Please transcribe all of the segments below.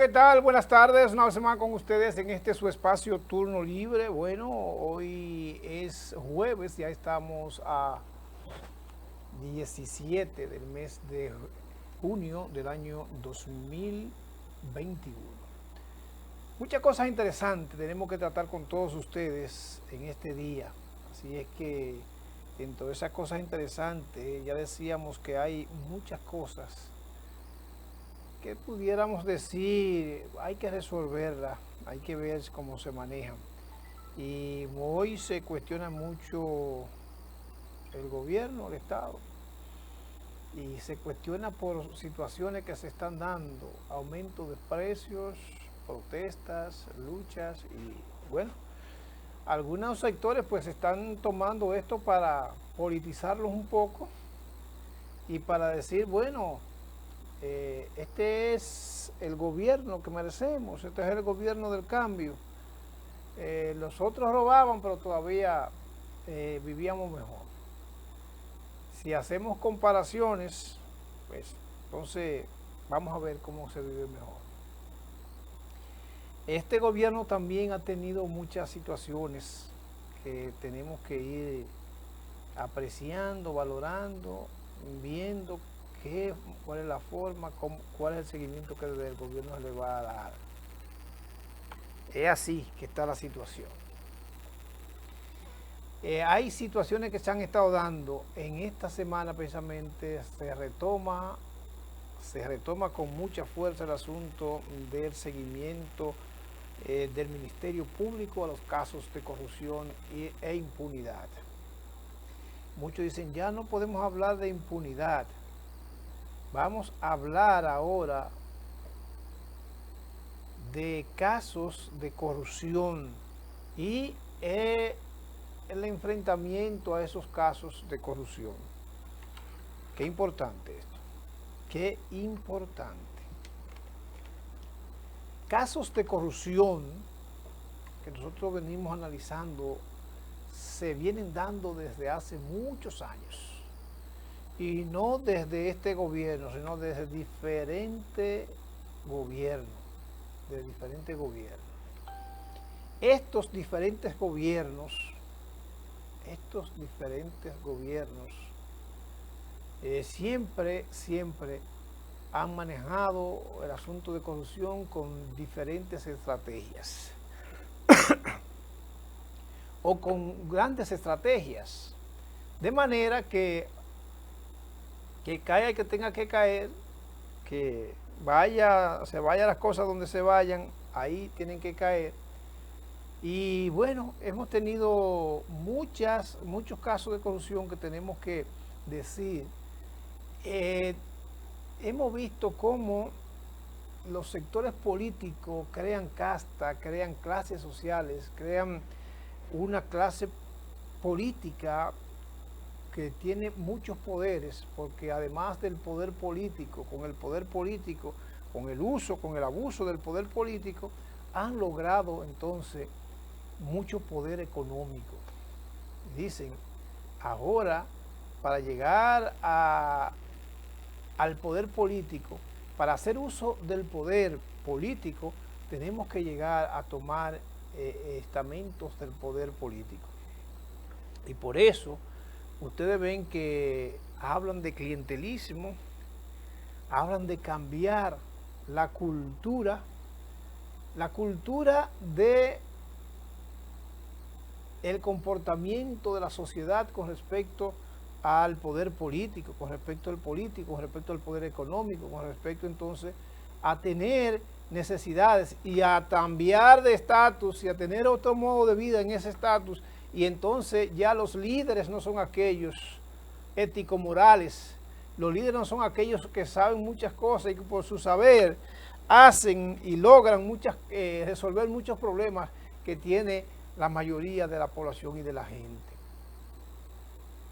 ¿qué tal? Buenas tardes, una vez más con ustedes en este su espacio Turno Libre. Bueno, hoy es jueves, ya estamos a 17 del mes de junio del año 2021. Muchas cosas interesantes tenemos que tratar con todos ustedes en este día. Así es que dentro de esas cosas interesantes ya decíamos que hay muchas cosas que pudiéramos decir, hay que resolverla, hay que ver cómo se manejan. Y hoy se cuestiona mucho el gobierno, el Estado, y se cuestiona por situaciones que se están dando, aumento de precios, protestas, luchas y bueno, algunos sectores pues están tomando esto para politizarlos un poco y para decir, bueno, este es el gobierno que merecemos, este es el gobierno del cambio. Los otros robaban, pero todavía vivíamos mejor. Si hacemos comparaciones, pues entonces vamos a ver cómo se vive mejor. Este gobierno también ha tenido muchas situaciones que tenemos que ir apreciando, valorando, viendo cuál es la forma, cuál es el seguimiento que el gobierno le va a dar. Es así que está la situación. Hay situaciones que se han estado dando. En esta semana precisamente se retoma con mucha fuerza el asunto del seguimiento del Ministerio Público a los casos de corrupción e impunidad. Muchos dicen, ya no podemos hablar de impunidad. Vamos a hablar ahora de casos de corrupción y el enfrentamiento a esos casos de corrupción. Qué importante esto, qué importante. Casos de corrupción que nosotros venimos analizando se vienen dando desde hace muchos años. Y no desde este gobierno, sino desde diferentes gobiernos, Estos diferentes gobiernos siempre han manejado el asunto de corrupción con diferentes estrategias o con grandes estrategias, de manera que caiga el que tenga que caer, que se vaya las cosas donde se vayan, ahí tienen que caer. Y bueno, hemos tenido muchos casos de corrupción que tenemos que decir. Hemos visto cómo los sectores políticos crean casta, crean clases sociales, crean una clase política que tiene muchos poderes, porque además del poder político, con el abuso del poder político, han logrado entonces mucho poder económico. Dicen, ahora para llegar al poder político, para hacer uso del poder político, tenemos que llegar a tomar estamentos del poder político. Y por eso ustedes ven que hablan de clientelismo, hablan de cambiar la cultura de el comportamiento de la sociedad con respecto al poder político, con respecto al poder económico, con respecto entonces a tener necesidades y a cambiar de estatus y a tener otro modo de vida en ese estatus. Y entonces ya los líderes no son aquellos ético-morales, los líderes no son aquellos que saben muchas cosas y que por su saber hacen y logran resolver muchos problemas que tiene la mayoría de la población y de la gente.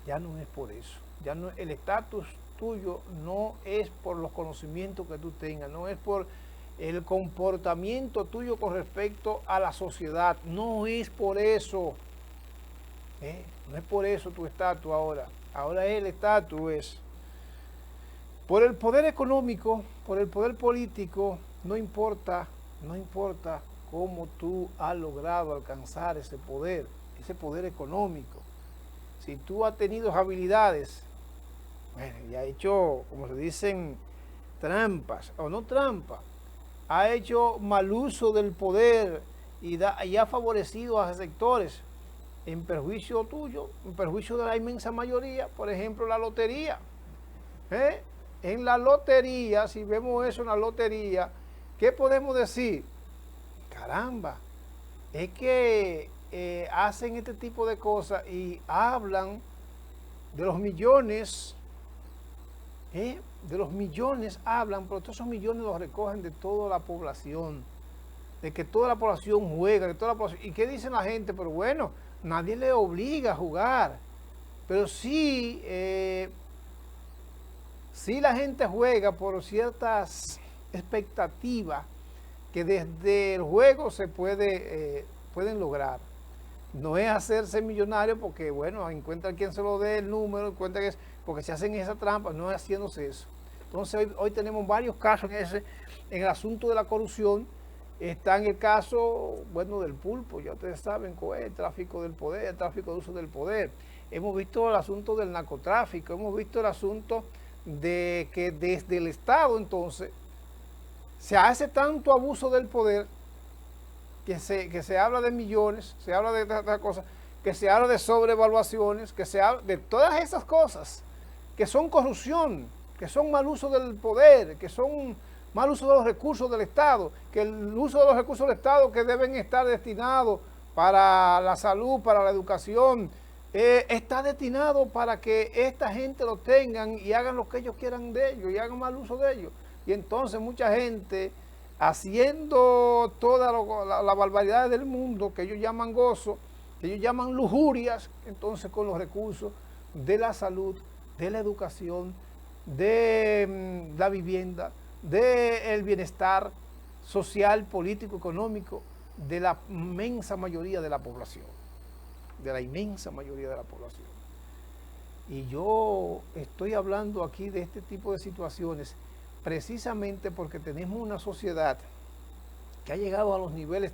Ya no es por eso, el estatus tuyo no es por los conocimientos que tú tengas, no es por el comportamiento tuyo con respecto a la sociedad, no es por eso. No es por eso tu estatus ahora el estatus es por el poder económico, por el poder político no importa, no importa cómo tú has logrado alcanzar ese poder económico. Si tú has tenido habilidades, bueno, y has hecho, como se dicen, trampas, o no trampas, ha hecho mal uso del poder y ha favorecido a sectores en perjuicio tuyo, en perjuicio de la inmensa mayoría, por ejemplo, la lotería. En la lotería, si vemos eso en la lotería, ¿qué podemos decir? Caramba, es que hacen este tipo de cosas y hablan de los millones, de los millones hablan, pero todos esos millones los recogen de toda la población, de que toda la población juega, de toda la población. ¿Y qué dicen la gente? Pero bueno, nadie le obliga a jugar, pero sí, sí la gente juega por ciertas expectativas que desde el juego se pueden lograr. No es hacerse millonario porque, bueno, encuentra quien se lo dé el número, encuentra que es porque se hacen esa trampa, no es haciéndose eso. Entonces hoy tenemos varios casos en el asunto de la corrupción. Está en el caso, bueno, del pulpo, ya ustedes saben cuál es el tráfico del poder, el tráfico de uso del poder. Hemos visto el asunto del narcotráfico, hemos visto el asunto de que desde el Estado entonces se hace tanto abuso del poder que se habla de millones, se habla de otras cosas, que se habla de sobrevaluaciones, que se habla de todas esas cosas que son corrupción, que son mal uso del poder, que son mal uso de los recursos del Estado, que el uso de los recursos del Estado que deben estar destinados para la salud, para la educación, está destinado para que esta gente lo tengan y hagan lo que ellos quieran de ellos y hagan mal uso de ellos. Y entonces mucha gente haciendo toda la barbaridad del mundo que ellos llaman gozo, que ellos llaman lujurias, entonces con los recursos de la salud, de la educación, de la vivienda, del bienestar social, político, económico de la inmensa mayoría de la población, de la inmensa mayoría de la población. Y yo estoy hablando aquí de este tipo de situaciones precisamente porque tenemos una sociedad que ha llegado a los niveles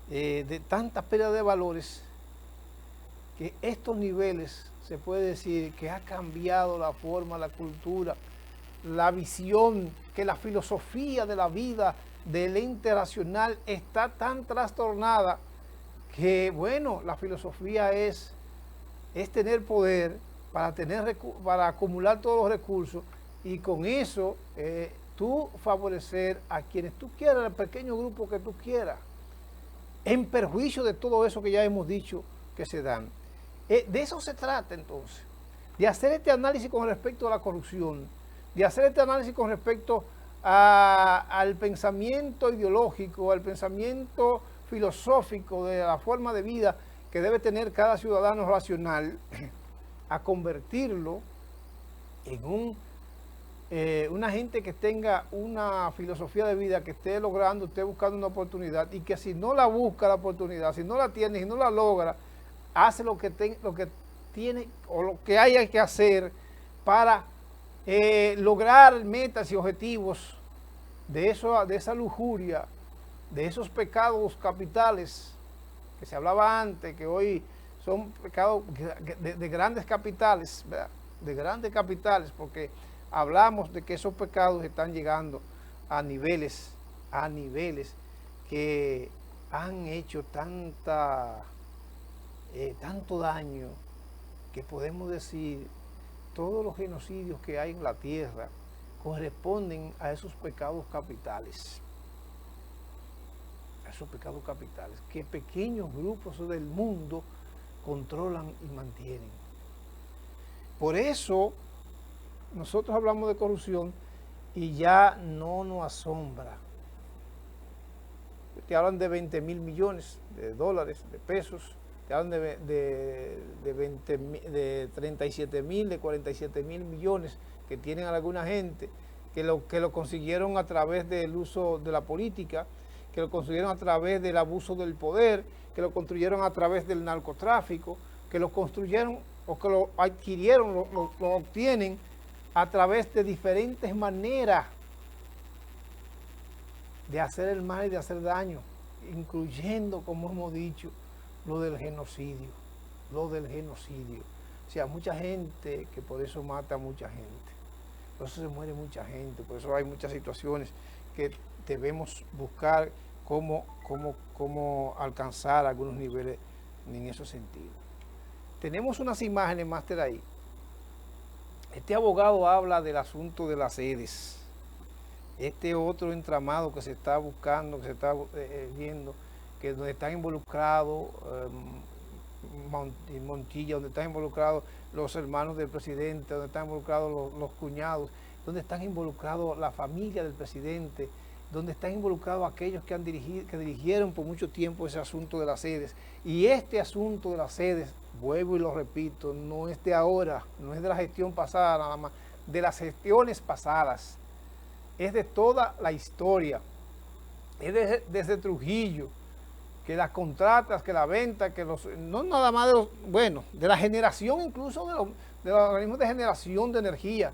de tanta pérdida de valores, que estos niveles se puede decir que ha cambiado la forma, la cultura, la visión, que la filosofía de la vida del ente racional está tan trastornada que, bueno, la filosofía es tener poder para acumular todos los recursos y con eso tú favorecer a quienes tú quieras, el pequeño grupo que tú quieras, en perjuicio de todo eso que ya hemos dicho que se dan. De eso se trata entonces, de hacer este análisis con respecto a la corrupción, de hacer este análisis con respecto al pensamiento ideológico, al pensamiento filosófico de la forma de vida que debe tener cada ciudadano racional, a convertirlo en una gente que tenga una filosofía de vida, que esté logrando, esté buscando una oportunidad y que si no la busca la oportunidad, si no la tiene, si no la logra, hace lo que tiene o lo que haya que hacer para lograr metas y objetivos de esa lujuria, de esos pecados capitales que se hablaba antes, que hoy son pecados de grandes capitales, ¿verdad? De grandes capitales, porque hablamos de que esos pecados están llegando a niveles que han hecho tanto daño, que podemos decir todos los genocidios que hay en la tierra corresponden a esos pecados capitales. A esos pecados capitales que pequeños grupos del mundo controlan y mantienen. Por eso nosotros hablamos de corrupción y ya no nos asombra. Te hablan de 20 mil millones de dólares, de pesos, te hablan de 37 mil, de 47 mil millones que tienen alguna gente, que lo consiguieron a través del uso de la política, que lo consiguieron a través del abuso del poder, que lo construyeron a través del narcotráfico, que lo construyeron o que lo adquirieron, lo obtienen a través de diferentes maneras de hacer el mal y de hacer daño, incluyendo, como hemos dicho, lo del genocidio, O sea, mucha gente que por eso mata a mucha gente, por eso se muere mucha gente, por eso hay muchas situaciones que debemos buscar cómo alcanzar algunos niveles en esos sentidos. Tenemos unas imágenes, máster, ahí. Este abogado habla del asunto de las sedes. Este otro entramado que se está buscando, que se está viendo, que donde están involucrados Montilla, donde están involucrados los hermanos del presidente, donde están involucrados los cuñados, donde están involucrados la familia del presidente, donde están involucrados aquellos que dirigieron por mucho tiempo ese asunto de las sedes. Y este asunto de las sedes, vuelvo y lo repito, no es de ahora, no es de la gestión pasada nada más, de las gestiones pasadas. Es de toda la historia, es desde Trujillo, que las contratas, que la venta, que no nada más de la generación incluso de los organismos de generación de energía,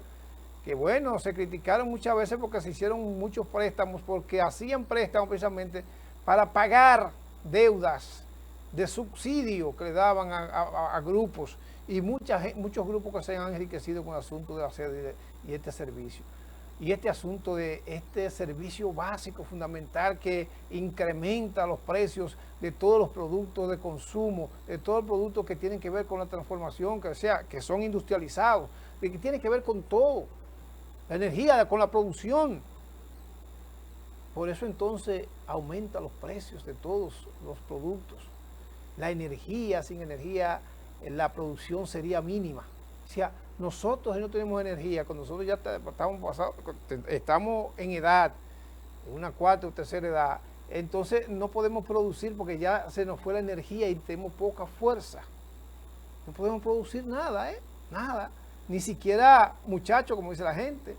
que bueno, se criticaron muchas veces porque se hicieron muchos préstamos, porque hacían préstamos precisamente para pagar deudas de subsidio que le daban a grupos, y muchos grupos que se han enriquecido con el asunto de la sede y este servicio. Y este asunto de este servicio básico fundamental que incrementa los precios de todos los productos de consumo, de todos los productos que tienen que ver con la transformación, que son industrializados, que tienen que ver con todo, la energía, con la producción. Por eso entonces aumenta los precios de todos los productos. La energía, sin energía, la producción sería mínima. O sea, nosotros no tenemos energía, cuando nosotros ya estamos en edad, en una cuarta o tercera edad, entonces no podemos producir porque ya se nos fue la energía y tenemos poca fuerza. No podemos producir nada, nada. Ni siquiera muchachos, como dice la gente.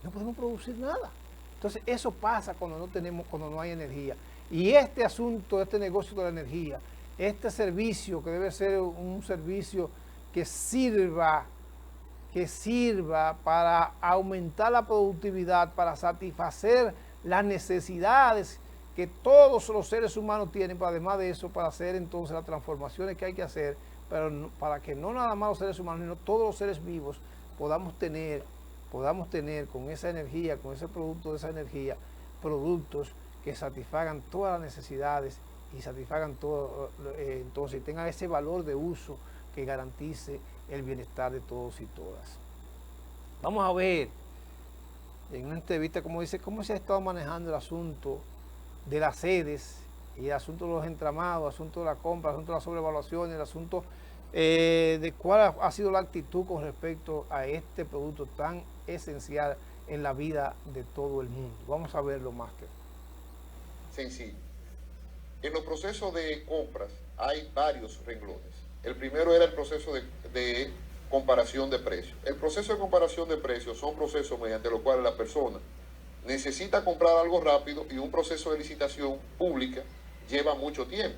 No podemos producir nada. Entonces eso pasa cuando no hay energía. Y este asunto, este negocio de la energía, este servicio que debe ser un servicio que sirva para aumentar la productividad, para satisfacer las necesidades que todos los seres humanos tienen, pero además de eso, para hacer entonces las transformaciones que hay que hacer, pero para que no nada más los seres humanos, sino todos los seres vivos podamos tener con esa energía, con ese producto de esa energía, productos que satisfagan todas las necesidades y satisfagan todo, entonces tengan ese valor de uso que garantice el bienestar de todos y todas. Vamos a ver en una entrevista, como dice, cómo se ha estado manejando el asunto de las sedes y el asunto de los entramados, el asunto de la compra, el asunto de la sobrevaluación, el asunto de cuál ha sido la actitud con respecto a este producto tan esencial en la vida de todo el mundo. Vamos a verlo, máster. Sencillo. En los procesos de compras hay varios renglones. El primero era el proceso de comparación de precios. El proceso de comparación de precios son procesos mediante los cuales la persona necesita comprar algo rápido y un proceso de licitación pública lleva mucho tiempo.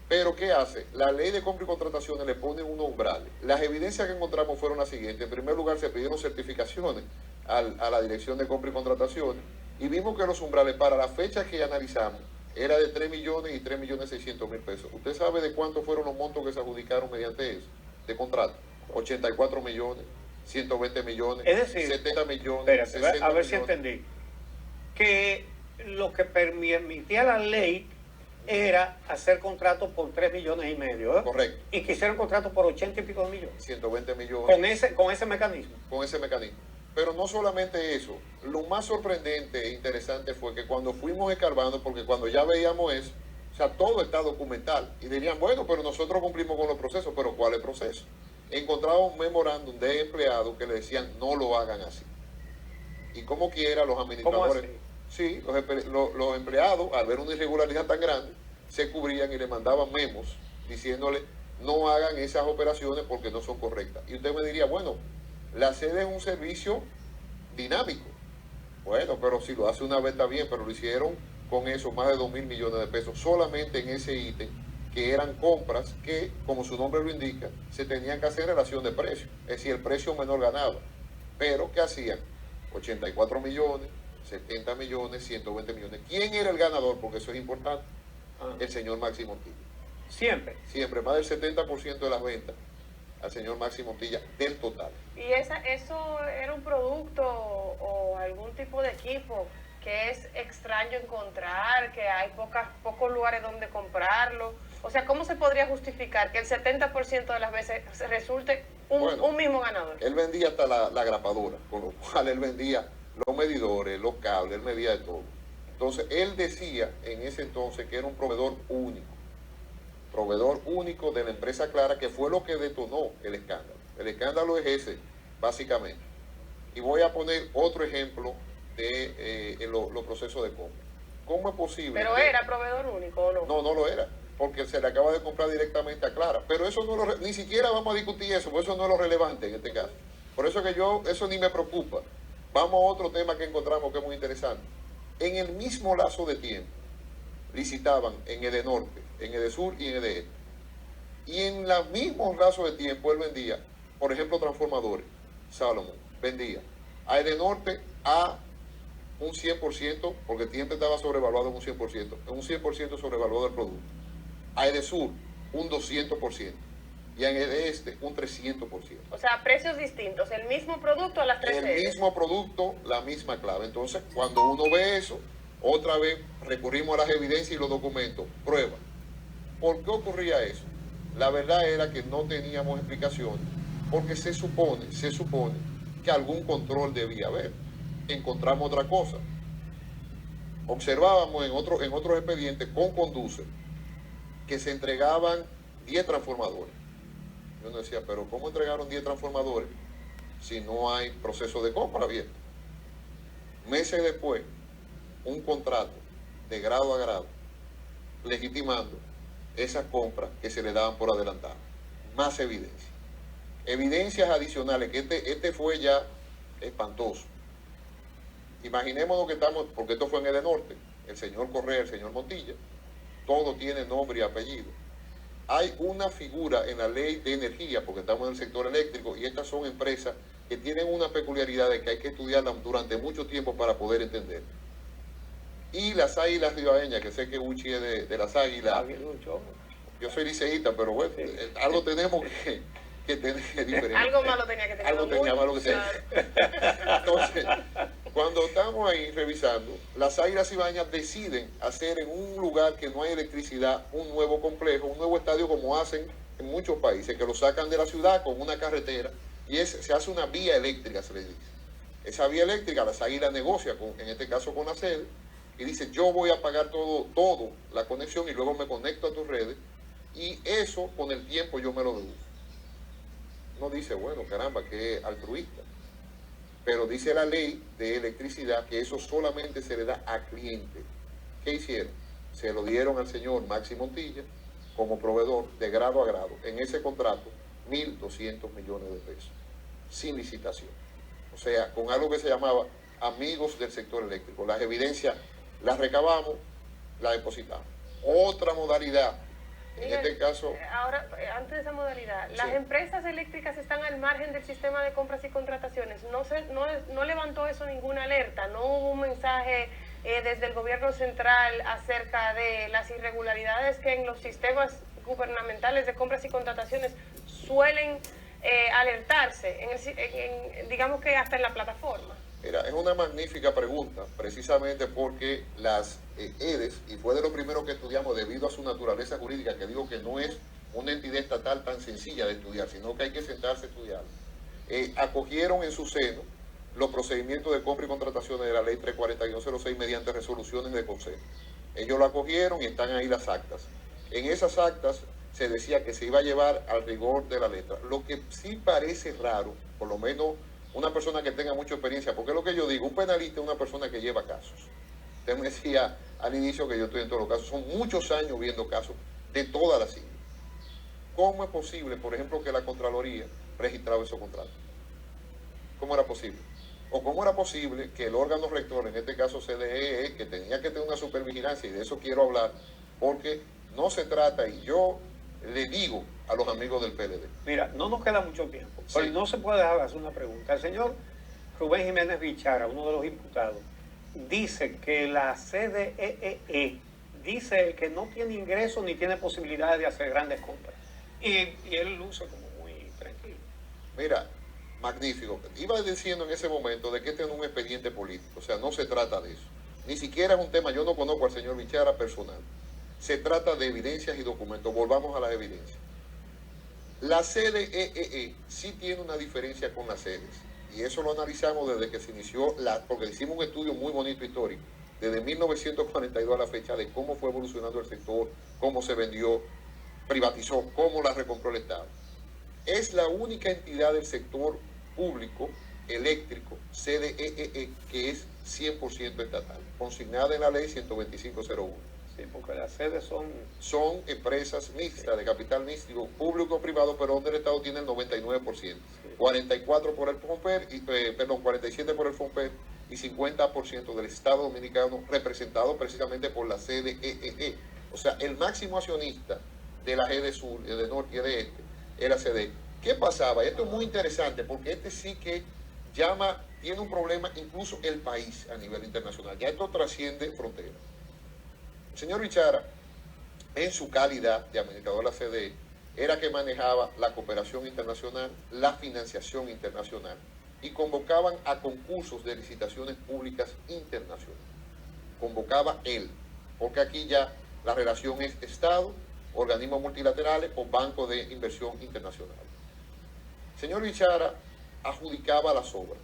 Pero ¿qué hace? La ley de compra y contrataciones le pone unos umbrales. Las evidencias que encontramos fueron las siguientes. En primer lugar, se pidieron certificaciones a la Dirección de Compra y Contrataciones y vimos que los umbrales para la fecha que analizamos era de 3 millones y 3.600.000 pesos. ¿Usted sabe de cuántos fueron los montos que se adjudicaron mediante eso, de contrato? 84 millones, 120 millones, es decir, 70 millones, espérate, 60 a ver millones. Si entendí. Que lo que permitía la ley era hacer contratos por 3 millones y medio, ¿eh? Correcto. Y que hicieron contratos por 80 y pico de millones. 120 millones. Con ese mecanismo. Con ese mecanismo. Pero no solamente eso, lo más sorprendente e interesante fue que cuando fuimos escarbando, porque cuando ya veíamos eso, o sea, todo está documental, y dirían, bueno, pero nosotros cumplimos con los procesos, pero ¿cuál es el proceso? Encontramos un memorándum de empleados que le decían, no lo hagan así. Y como quiera, los administradores, sí, los empleados, al ver una irregularidad tan grande, se cubrían y le mandaban memos diciéndole, no hagan esas operaciones porque no son correctas. Y usted me diría, bueno, la sede es un servicio dinámico. Bueno, pero si lo hace una vez está bien, pero lo hicieron con eso, más de 2.000 millones de pesos, solamente en ese ítem, que eran compras que, como su nombre lo indica, se tenían que hacer en relación de precio. Es decir, el precio menor ganaba. Pero, ¿qué hacían? 84 millones, 70 millones, 120 millones. ¿Quién era el ganador? Porque eso es importante. Ah. El señor Maxi Montilla. Siempre. Siempre, más del 70% de las ventas al señor Maxi Montilla del total. ¿Y eso era un producto o algún tipo de equipo que es extraño encontrar, que hay pocos lugares donde comprarlo? O sea, ¿cómo se podría justificar que el 70% de las veces resulte un mismo ganador? Él vendía hasta la grapadora, con lo cual él vendía los medidores, los cables, él medía de todo. Entonces, él decía en ese entonces que era un proveedor único de la empresa Clara, que fue lo que detonó el escándalo. El escándalo es ese, básicamente. Y voy a poner otro ejemplo de los procesos de compra. ¿Cómo es posible? ¿Pero era proveedor único o no? No, no lo era, porque se le acaba de comprar directamente a Clara. Pero eso no ni siquiera vamos a discutir eso, porque eso no es lo relevante en este caso. Por eso que eso ni me preocupa. Vamos a otro tema que encontramos que es muy interesante. En el mismo lazo de tiempo, licitaban en Edenorte, en Edesur y en Edeste. Y en los mismos lazos de tiempo él vendía, por ejemplo, transformadores. Salomón vendía a Edenorte a un 100%, porque el tiempo estaba sobrevaluado en un 100% sobrevaluado el producto. A Edesur un 200%. Y en Edeste un 300%. O sea, precios distintos, el mismo producto a las tres sedes. El mismo producto, la misma clave. Entonces, cuando uno ve eso, otra vez recurrimos a las evidencias y los documentos. Prueba. ¿Por qué ocurría eso? La verdad era que no teníamos explicación, porque se supone que algún control debía haber. Encontramos otra cosa. Observábamos en otros expedientes con Conduce que se entregaban 10 transformadores. Yo no decía, pero ¿cómo entregaron 10 transformadores si no hay proceso de compra abierto? Meses después, un contrato de grado a grado, legitimando esas compras que se le daban por adelantado. Más evidencia. Evidencias adicionales, que este fue ya espantoso. Imaginémonos que estamos, porque esto fue en Edenorte, el señor Correa, el señor Montilla, todo tiene nombre y apellido. Hay una figura en la ley de energía, porque estamos en el sector eléctrico, y estas son empresas que tienen una peculiaridad de que hay que estudiarlas durante mucho tiempo para poder entender. Y las águilas ribaeñas, que sé que Uchi es de las águilas. Yo soy liceísta, pero bueno, sí. Algo tenemos que tener diferente. Algo malo tenía que tener. Algo tenía malo que tener. Entonces, cuando estamos ahí revisando, las águilas ribaeñas deciden hacer en un lugar que no hay electricidad un nuevo complejo, un nuevo estadio, como hacen en muchos países, que lo sacan de la ciudad con una carretera y se hace una vía eléctrica, se les dice. Esa vía eléctrica, las águilas negocia, en este caso con la sede, y dice, yo voy a pagar todo la conexión y luego me conecto a tus redes, y eso con el tiempo yo me lo deduzco. No dice, bueno, caramba, que altruista. Pero dice la ley de electricidad que eso solamente se le da a clientes. ¿Qué hicieron? Se lo dieron al señor Maxi Montilla como proveedor de grado a grado. En ese contrato, 1.200 millones de pesos, sin licitación. O sea, con algo que se llamaba amigos del sector eléctrico. Las evidencias las recabamos, las depositamos. Otra modalidad. En este caso... Ahora, antes de esa modalidad, las empresas eléctricas están al margen del sistema de compras y contrataciones. No levantó eso ninguna alerta, no hubo un mensaje desde el gobierno central acerca de las irregularidades que en los sistemas gubernamentales de compras y contrataciones suelen alertarse, digamos que hasta en la plataforma. Mira, es una magnífica pregunta, precisamente porque las EDES, y fue de lo primero que estudiamos debido a su naturaleza jurídica, que digo que no es una entidad estatal tan sencilla de estudiar, sino que hay que sentarse a estudiar, acogieron en su seno los procedimientos de compra y contrataciones de la ley 34106 mediante resoluciones de consejo. Ellos lo acogieron y están ahí las actas. En esas actas se decía que se iba a llevar al rigor de la letra. Lo que sí parece raro, por lo menos una persona que tenga mucha experiencia, porque es lo que yo digo, un penalista es una persona que lleva casos. Usted me decía al inicio que yo estoy en todos los casos, son muchos años viendo casos de todas las índole. ¿Cómo es posible, por ejemplo, que la Contraloría registraba esos contratos? ¿Cómo era posible? ¿O cómo era posible que el órgano rector, en este caso CDE, que tenía que tener una supervigilancia, y de eso quiero hablar, porque no se trata, y yo le digo a los amigos del PLD. Mira, no nos queda mucho tiempo, Sí. pero no se puede dejar de hacer una pregunta. El señor Rubén Jiménez Bichara, uno de los imputados, dice que la CDEE dice que no tiene ingresos ni tiene posibilidades de hacer grandes compras. Y él luce como muy tranquilo. Mira, magnífico. Iba diciendo en ese momento de que este es un expediente político, o sea, no se trata de eso. Ni siquiera es un tema, yo no conozco al señor Bichara personal. Se trata de evidencias y documentos. Volvamos a las evidencias. La CDEE sí tiene una diferencia con las sedes. Y eso lo analizamos desde que se inició, porque hicimos un estudio muy bonito histórico, desde 1942 a la fecha, de cómo fue evolucionando el sector, cómo se vendió, privatizó, cómo la recompró el Estado. Es la única entidad del sector público eléctrico, CDEE, que es 100% estatal, consignada en la ley 12501. Sí, porque las sedes son empresas mixtas, de capital mixto, público-privado, pero donde el Estado tiene el 99%. Sí. 44 por el FONPER, 47 por el FONPER y 50% del Estado Dominicano, representado precisamente por la CDEE. O sea, el máximo accionista de la G de Sur, de Norte y de Este, era CDE. ¿Qué pasaba? Esto es muy interesante porque este sí que tiene un problema incluso el país a nivel internacional. Ya esto trasciende fronteras. El señor Bichara, en su calidad de administrador de la CDE, era que manejaba la cooperación internacional, la financiación internacional y convocaban a concursos de licitaciones públicas internacionales. Convocaba él, porque aquí ya la relación es Estado, organismos multilaterales o bancos de inversión internacional. El señor Bichara adjudicaba las obras.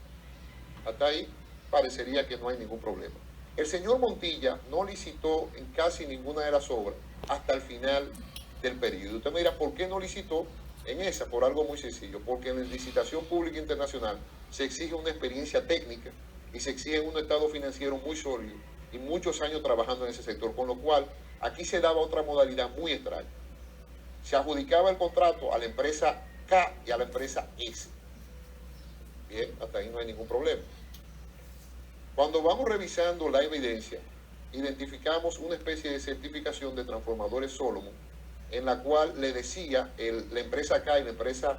Hasta ahí parecería que no hay ningún problema. El señor Montilla no licitó en casi ninguna de las obras hasta el final del periodo. Usted me dirá, ¿por qué no licitó en esa? Por algo muy sencillo, porque en la licitación pública internacional se exige una experiencia técnica y se exige un estado financiero muy sólido y muchos años trabajando en ese sector, con lo cual aquí se daba otra modalidad muy extraña. Se adjudicaba el contrato a la empresa K y a la empresa S. Bien, hasta ahí no hay ningún problema. Cuando vamos revisando la evidencia, identificamos una especie de certificación de transformadores Solomon, en la cual le decía la empresa K y la empresa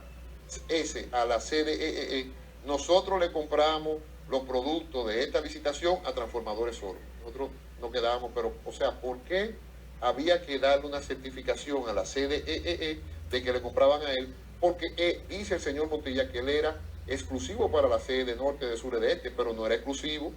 S a la CDEE, nosotros le compramos los productos de esta licitación a transformadores Solomon. Nosotros nos quedábamos, pero, o sea, ¿por qué había que darle una certificación a la CDEE de que le compraban a él? Porque dice el señor Montilla que él era exclusivo para la sede de norte, de sur y de este, pero no era exclusivo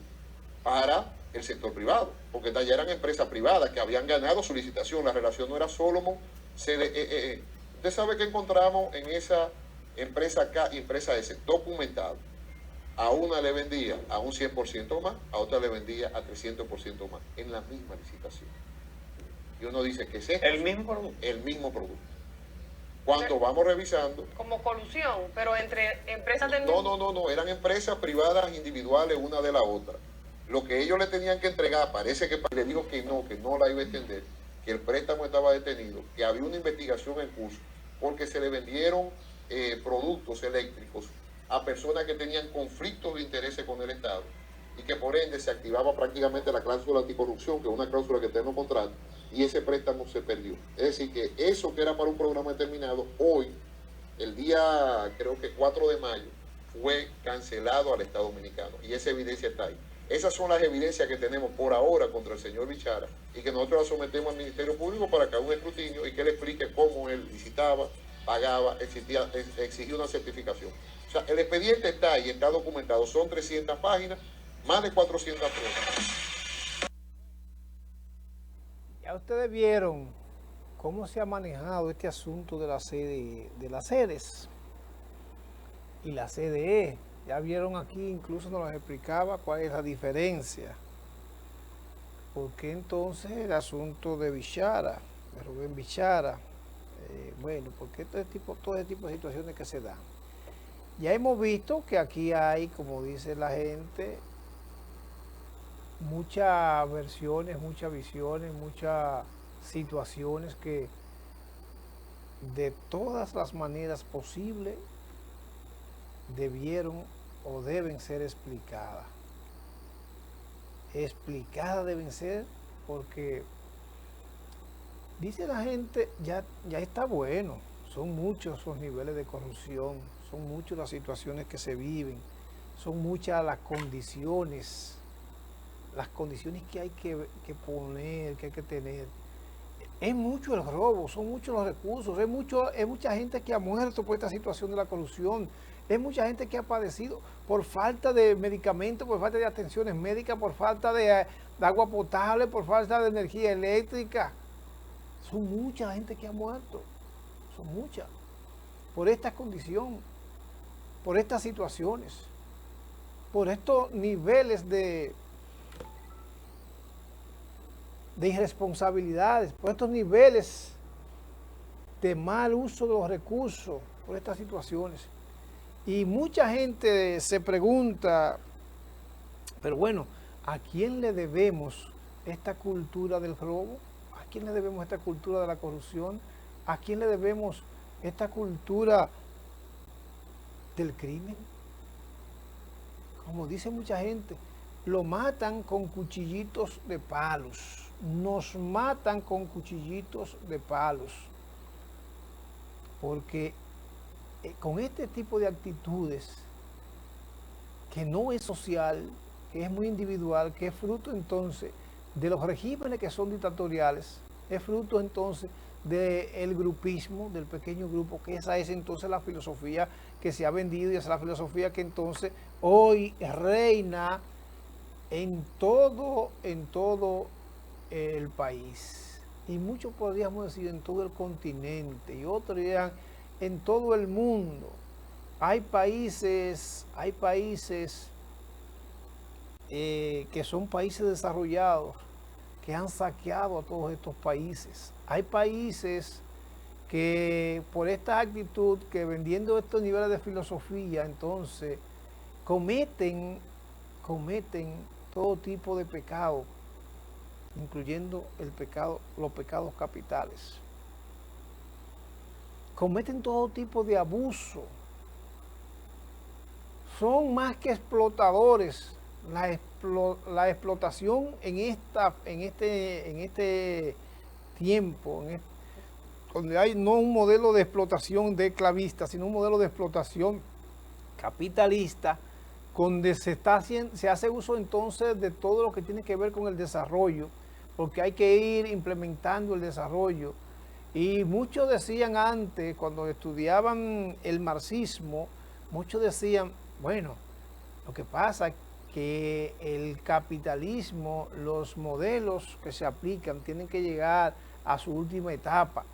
para el sector privado, porque ya eran empresas privadas que habían ganado su licitación. La relación no era Solomon, CDEE. Usted sabe que encontramos en esa empresa K y empresa S documentado. A una le vendía a un 100% más, a otra le vendía a 300% más, en la misma licitación. Y uno dice que es el mismo producto. El mismo producto. Cuando vamos revisando... Como colusión, pero entre empresas del... No, eran empresas privadas individuales una de la otra. Lo que ellos le tenían que entregar, parece que le dijo que no la iba a extender, que el préstamo estaba detenido, que había una investigación en curso, porque se le vendieron productos eléctricos a personas que tenían conflictos de intereses con el Estado y que por ende se activaba prácticamente la cláusula anticorrupción, que es una cláusula que está en los contratos, y ese préstamo se perdió. Es decir, que eso que era para un programa determinado, hoy, el día creo que 4 de mayo, fue cancelado al Estado Dominicano, y esa evidencia está ahí. Esas son las evidencias que tenemos por ahora contra el señor Bichara y que nosotros las sometemos al Ministerio Público para que haga un escrutinio y que él explique cómo él licitaba, pagaba, exigía una certificación. O sea, el expediente está ahí, está documentado, son 300 páginas, más de 400 pruebas. Ya ustedes vieron cómo se ha manejado este asunto de la sede, de las sedes y la CDE. Ya vieron aquí, incluso nos explicaba cuál es la diferencia. ¿Por qué entonces el asunto de Bichara, de Rubén Bichara? Bueno, porque todo ese tipo de situaciones que se dan. Ya hemos visto que aquí hay, como dice la gente, muchas versiones, muchas visiones, muchas situaciones que de todas las maneras posibles debieron o deben ser explicadas. Explicadas deben ser porque dice la gente, ya está bueno, son muchos los niveles de corrupción, son muchas las situaciones que se viven, son muchas las condiciones las condiciones que hay que poner, que hay que tener. Es mucho el robo, son muchos los recursos, es mucha gente que ha muerto por esta situación de la corrupción, es mucha gente que ha padecido por falta de medicamentos, por falta de atenciones médicas, por falta de agua potable, por falta de energía eléctrica. Son mucha gente que ha muerto, son muchas, por esta condición, por estas situaciones, por estos niveles de irresponsabilidades, por estos niveles de mal uso de los recursos, por estas situaciones. Y mucha gente se pregunta, pero bueno, ¿a quién le debemos esta cultura del robo? ¿A quién le debemos esta cultura de la corrupción? ¿A quién le debemos esta cultura del crimen? Como dice mucha gente, lo matan con cuchillitos de palos. Nos matan con cuchillitos de palos. Porque con este tipo de actitudes, que no es social, que es muy individual, que es fruto entonces de los regímenes que son dictatoriales, es fruto entonces del grupismo, del pequeño grupo, que esa es entonces la filosofía que se ha vendido y esa es la filosofía que entonces hoy reina en todo el país. Y muchos podríamos decir en todo el continente, y otros dirían en todo el mundo. Hay países que son países desarrollados, que han saqueado a todos estos países. Hay países que por esta actitud, que vendiendo estos niveles de filosofía, entonces cometen todo tipo de pecado, incluyendo los pecados capitales. Cometen todo tipo de abuso. Son más que explotadores. La explotación en este tiempo, donde hay no un modelo de explotación de esclavista, sino un modelo de explotación capitalista, donde se hace uso entonces de todo lo que tiene que ver con el desarrollo, porque hay que ir implementando el desarrollo. Y muchos decían antes, cuando estudiaban el marxismo, muchos decían, bueno, lo que pasa es que el capitalismo, los modelos que se aplican tienen que llegar a su última etapa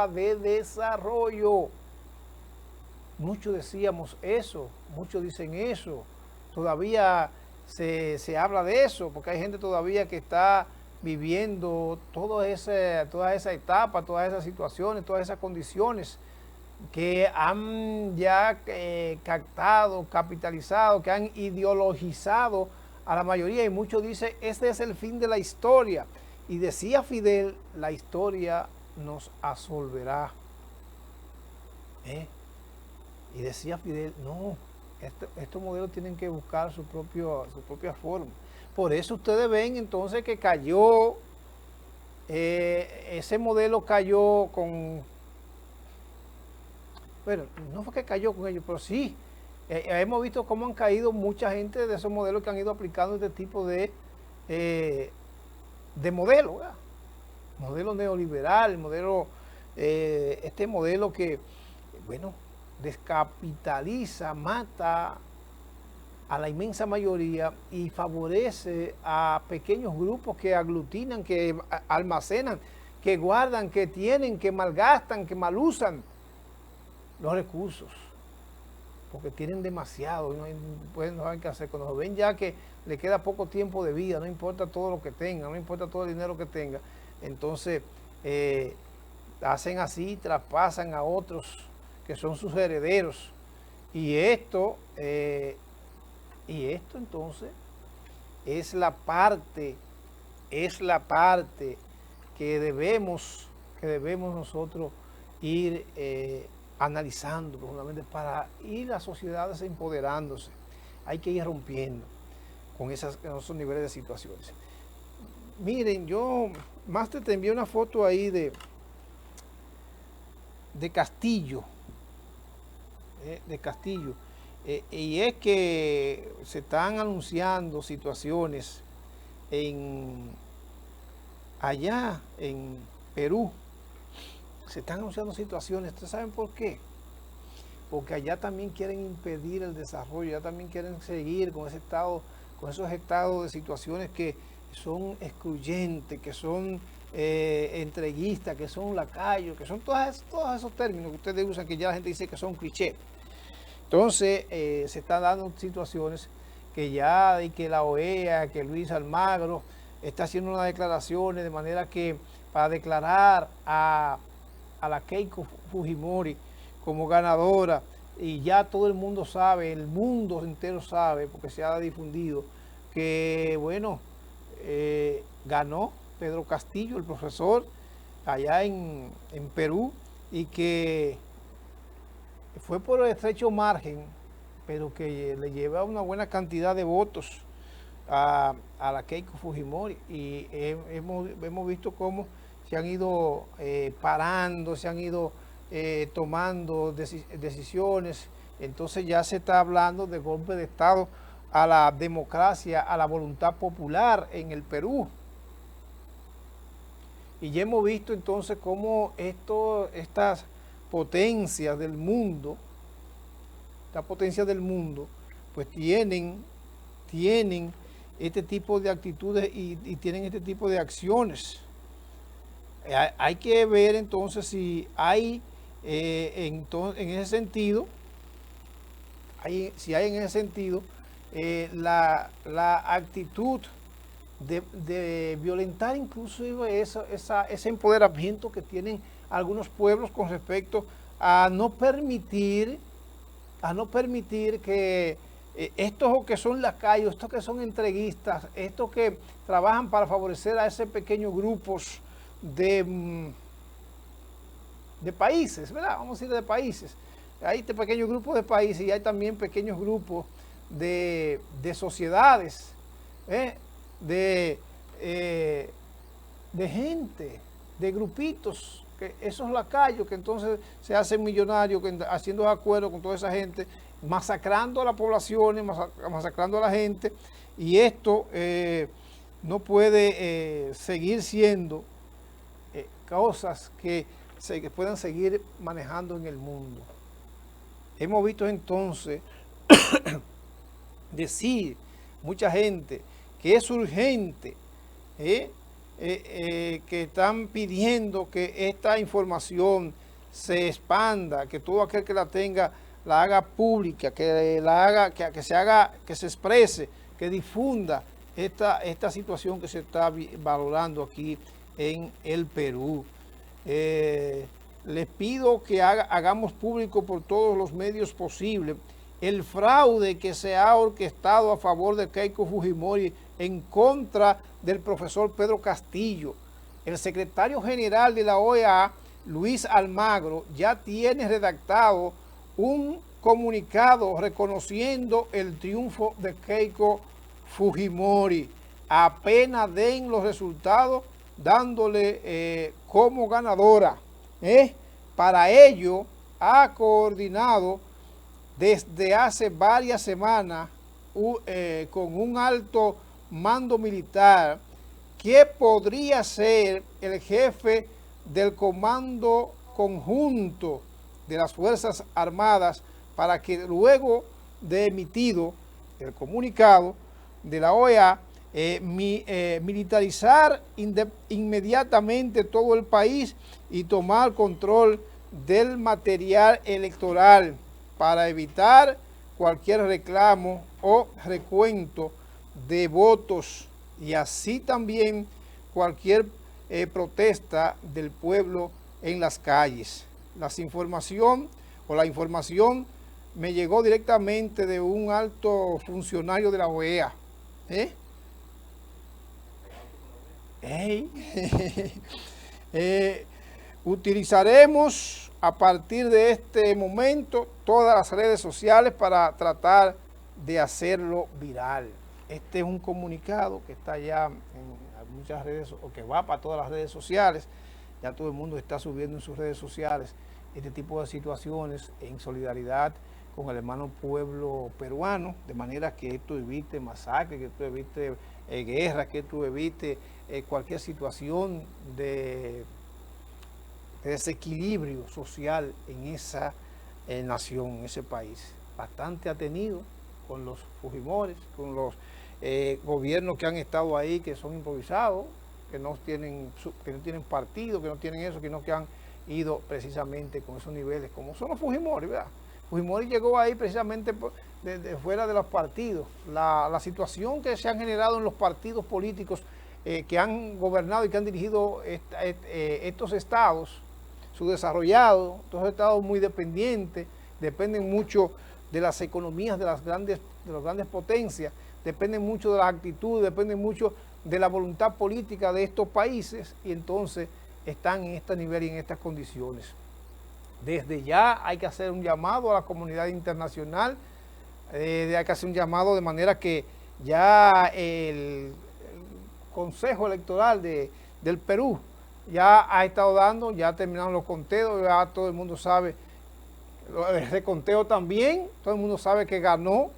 de desarrollo. Muchos decíamos eso, muchos dicen eso, todavía se habla de eso, porque hay gente todavía que está viviendo toda esa etapa, todas esas situaciones, todas esas condiciones que han ya captado, capitalizado, que han ideologizado a la mayoría, y muchos dicen, este es el fin de la historia. Y decía Fidel, la historia nos absolverá. Y decía Fidel, no, estos modelos tienen que buscar su propia forma. Por eso ustedes ven entonces que cayó, ese modelo cayó con, bueno, no fue que cayó con ellos, pero sí, hemos visto cómo han caído mucha gente de esos modelos que han ido aplicando este tipo de modelo, ¿verdad? Modelo neoliberal, este modelo que, bueno, descapitaliza, mata a la inmensa mayoría y favorece a pequeños grupos que aglutinan, que almacenan, que guardan, que tienen, que malgastan, que malusan los recursos, porque tienen demasiado, no saben qué hacer. Cuando ven ya que le queda poco tiempo de vida, no importa todo lo que tenga, no importa todo el dinero que tenga, entonces hacen así, traspasan a otros que son sus herederos. Y esto entonces es la parte que debemos nosotros ir analizando profundamente para ir las sociedades empoderándose. Hay que ir rompiendo con esos niveles de situaciones. Miren, yo más te envié una foto ahí de Castillo. y es que se están anunciando situaciones allá en Perú. Se están anunciando situaciones. ¿Ustedes saben por qué? Porque allá también quieren impedir el desarrollo, allá también quieren seguir con ese estado, con esos estados de situaciones que son excluyentes, que son entreguistas, que son lacayos, que son todos esos términos que ustedes usan, que ya la gente dice que son clichés. Entonces, se están dando situaciones que ya, de que la OEA, que Luis Almagro está haciendo unas declaraciones de manera que para declarar a la Keiko Fujimori como ganadora, y ya todo el mundo sabe, el mundo entero sabe, porque se ha difundido, que bueno, ganó Pedro Castillo, el profesor, allá en Perú, y que fue por el estrecho margen, pero que le lleva una buena cantidad de votos a la Keiko Fujimori, y hemos visto cómo se han ido parando, se han ido tomando decisiones. Entonces ya se está hablando de golpe de Estado a la democracia, a la voluntad popular en el Perú. Y ya hemos visto entonces cómo estas potencias del mundo, pues tienen este tipo de actitudes y tienen este tipo de acciones. Hay que ver entonces si hay en ese sentido, la actitud de violentar incluso ese empoderamiento que tienen algunos pueblos con respecto a no permitir que estos que son lacayos, estos que son entreguistas, estos que trabajan para favorecer a ese pequeños grupos de países, ¿verdad? Vamos a decir de países. Hay este pequeño grupo de países y hay también pequeños grupos de sociedades, de gente, de grupitos, que esos lacayos que entonces se hacen millonarios haciendo acuerdos con toda esa gente, masacrando a la población, masacrando a la gente, y esto no puede seguir siendo cosas que puedan seguir manejando en el mundo. Hemos visto entonces decir mucha gente que es urgente, que están pidiendo que esta información se expanda, que todo aquel que la tenga la haga pública, que se exprese, que difunda esta situación que se está valorando aquí en el Perú. Les pido que hagamos público por todos los medios posibles el fraude que se ha orquestado a favor de Keiko Fujimori en contra del profesor Pedro Castillo. El secretario general de la OEA, Luis Almagro, ya tiene redactado un comunicado reconociendo el triunfo de Keiko Fujimori. Apenas den los resultados, dándole como ganadora. Para ello ha coordinado desde hace varias semanas con un alto mando militar que podría ser el jefe del Comando Conjunto de las Fuerzas Armadas, para que luego de emitido el comunicado de la OEA, militarizar inmediatamente todo el país y tomar control del material electoral para evitar cualquier reclamo o recuento de votos, y así también cualquier protesta del pueblo en las calles. La información me llegó directamente de un alto funcionario de la OEA. Utilizaremos a partir de este momento todas las redes sociales para tratar de hacerlo viral. Este es un comunicado que está ya en muchas redes, o que va para todas las redes sociales. Ya todo el mundo está subiendo en sus redes sociales este tipo de situaciones en solidaridad con el hermano pueblo peruano, de manera que esto evite masacre, que esto evite guerra, que esto evite cualquier situación de desequilibrio social en esa nación, en ese país. Bastante ha tenido con los Fujimores, con los gobiernos que han estado ahí, que son improvisados, que no tienen partido, que no tienen eso, que han ido precisamente con esos niveles, como son los Fujimori, ¿verdad? Fujimori llegó ahí precisamente de fuera de los partidos. La situación que se han generado en los partidos políticos que han gobernado y que han dirigido estos estados subdesarrollados, estos estados muy dependientes, dependen mucho de las economías de las grandes potencias, dependen mucho de las actitudes, dependen mucho de la voluntad política de estos países, y entonces están en este nivel y en estas condiciones. Desde ya hay que hacer un llamado a la comunidad internacional, hay que hacer un llamado de manera que ya el Consejo Electoral del Perú ya ha estado dando, ya terminaron los conteos, ya todo el mundo sabe, el reconteo también, todo el mundo sabe que ganó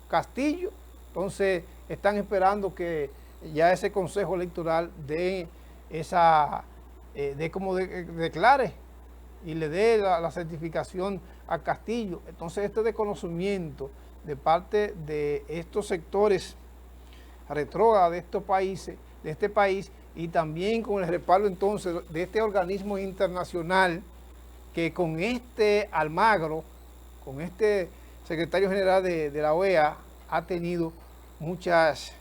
Castillo, entonces están esperando que ya ese Consejo Electoral declare y le dé la certificación a Castillo. Entonces este desconocimiento de parte de estos sectores retrógrados de estos países, de este país, y también con el respaldo entonces de este organismo internacional que con este Almagro, con este secretario general de la OEA, ha tenido muchas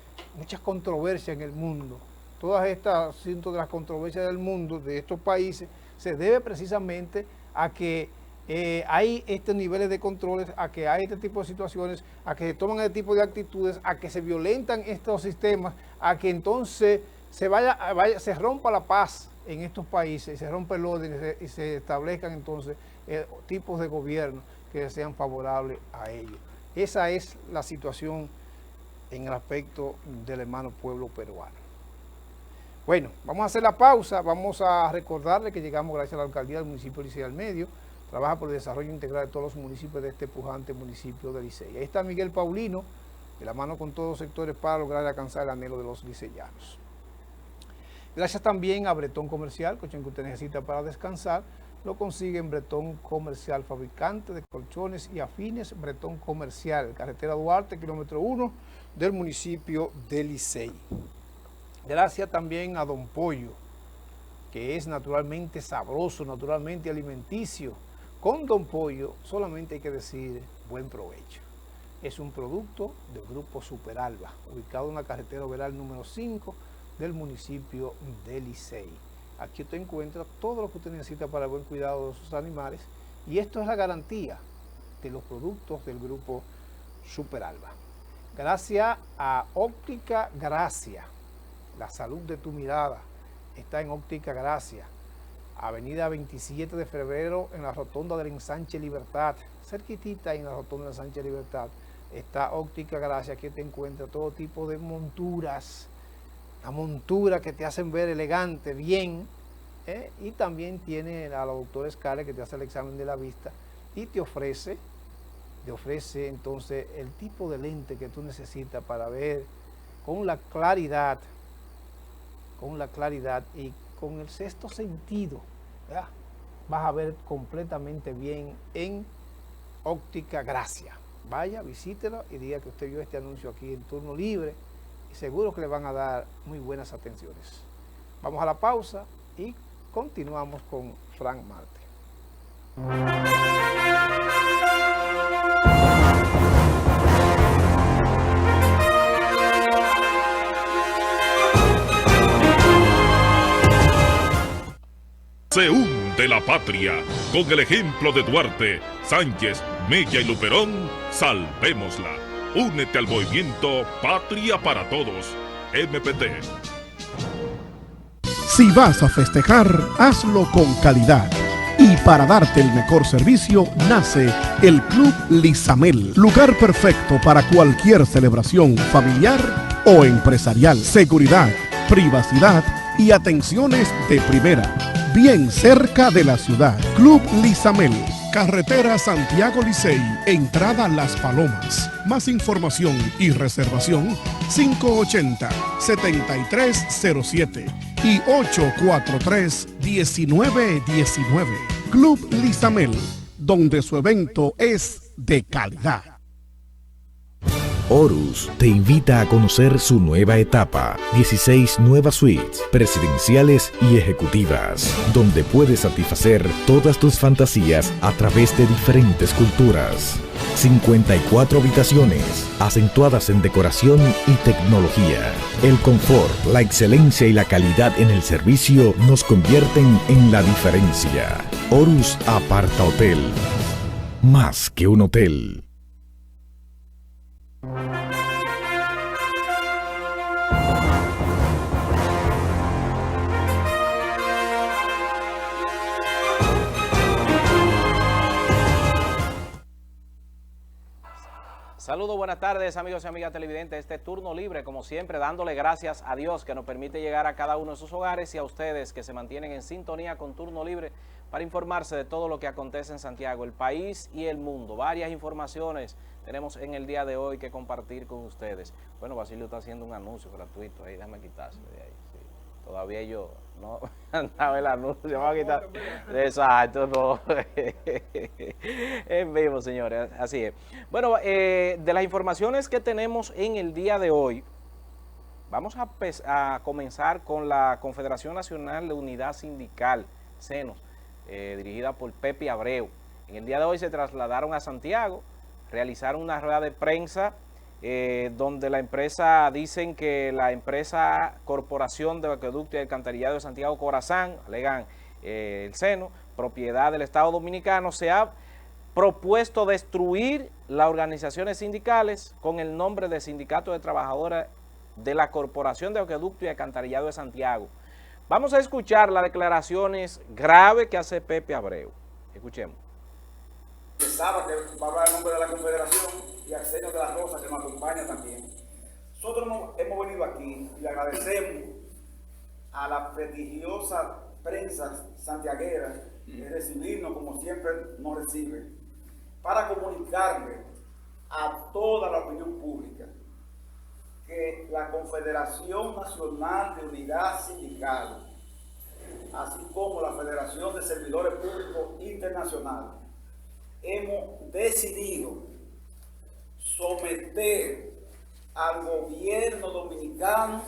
controversias en el mundo. Todas estas asuntos de las controversias del mundo, de estos países, se debe precisamente a que hay estos niveles de controles, a que hay este tipo de situaciones, a que se toman este tipo de actitudes, a que se violentan estos sistemas, a que entonces se rompa la paz en estos países, se rompa el orden y se establezcan entonces tipos de gobierno que sean favorables a ellos. Esa es la situación en el aspecto del hermano pueblo peruano. Bueno, vamos a hacer la pausa, vamos a recordarle que llegamos gracias a la alcaldía del municipio de Licey al Medio, trabaja por el desarrollo integral de todos los municipios de este pujante municipio de Licey. Ahí está Miguel Paulino, de la mano con todos los sectores para lograr alcanzar el anhelo de los liceyanos. Gracias también a Bretón Comercial, colchón que usted necesita para descansar, lo consigue en Bretón Comercial, fabricante de colchones y afines. Bretón Comercial, carretera Duarte, kilómetro 1 del municipio de Licey. Gracias también a Don Pollo, que es naturalmente sabroso, naturalmente alimenticio. Con Don Pollo solamente hay que decir buen provecho. Es un producto del Grupo Superalba, ubicado en la carretera Overal número 5 del municipio de Licey. Aquí usted encuentra todo lo que usted necesita para el buen cuidado de sus animales, y esto es la garantía de los productos del Grupo Superalba. Gracias a Óptica Gracia, la salud de tu mirada está en Óptica Gracia, avenida 27 de febrero en la rotonda del Ensanche Libertad, cerquitita en la rotonda del Ensanche Libertad está Óptica Gracia, que te encuentra todo tipo de monturas, la montura que te hacen ver elegante, bien, y también tiene a la doctora Scarlett que te hace el examen de la vista y te ofrece entonces el tipo de lente que tú necesitas para ver con la claridad y con el sexto sentido, ¿verdad? Vas a ver completamente bien en Óptica Gracia. Vaya, visítelo y diga que usted vio este anuncio aquí en turno libre, y seguro que le van a dar muy buenas atenciones. Vamos a la pausa y continuamos con Frank Marte. Se hunde la patria. Con el ejemplo de Duarte, Sánchez, Mella y Luperón, salvémosla. Únete al movimiento Patria para Todos, MPT. Si vas a festejar, hazlo con calidad. Y para darte el mejor servicio, nace el Club Lizamel. Lugar perfecto para cualquier celebración familiar o empresarial. Seguridad, privacidad y atenciones de primera. Bien cerca de la ciudad. Club Lizamel, Carretera Santiago Licey, entrada Las Palomas. Más información y reservación 580-7307 y 843-1919. Club Lizamel, donde su evento es de calidad. Horus te invita a conocer su nueva etapa, 16 nuevas suites presidenciales y ejecutivas, donde puedes satisfacer todas tus fantasías a través de diferentes culturas. 54 habitaciones, acentuadas en decoración y tecnología. El confort, la excelencia y la calidad en el servicio nos convierten en la diferencia. Horus Aparta Hotel, más que un hotel. Saludos, buenas tardes amigos y amigas televidentes. Este turno libre, como siempre, dándole gracias a Dios que nos permite llegar a cada uno de sus hogares y a ustedes que se mantienen en sintonía con Turno Libre para informarse de todo lo que acontece en Santiago, el país y el mundo. Varias informaciones tenemos en el día de hoy que compartir con ustedes. Bueno, Basilio está haciendo un anuncio gratuito ahí, déjame quitárselo de ahí. Sí. Todavía yo no andaba el anuncio, vamos a quitar. Exacto, no. En vivo, señores, así es. Bueno, de las informaciones que tenemos en el día de hoy, vamos a comenzar con la Confederación Nacional de Unidad Sindical, CENOS, dirigida por Pepe Abreu. En el día de hoy se trasladaron a Santiago, realizaron una rueda de prensa donde la empresa, dicen que la empresa Corporación de Acueducto y Alcantarillado de Santiago Corazán, alegan el SENO, propiedad del Estado Dominicano, se ha propuesto destruir las organizaciones sindicales con el nombre de Sindicato de Trabajadores de la Corporación de Acueducto y Alcantarillado de Santiago. Vamos a escuchar las declaraciones graves que hace Pepe Abreu. Escuchemos. Pensaba que va a hablar el nombre de la Confederación y Arsenio de la Rosa, que nos acompaña también. Nosotros hemos venido aquí y le agradecemos a la prestigiosa prensa santiaguera de recibirnos como siempre nos recibe, para comunicarle a toda la opinión pública que la Confederación Nacional de Unidad Sindical, así como la Federación de Servidores Públicos Internacional, hemos decidido someter al gobierno dominicano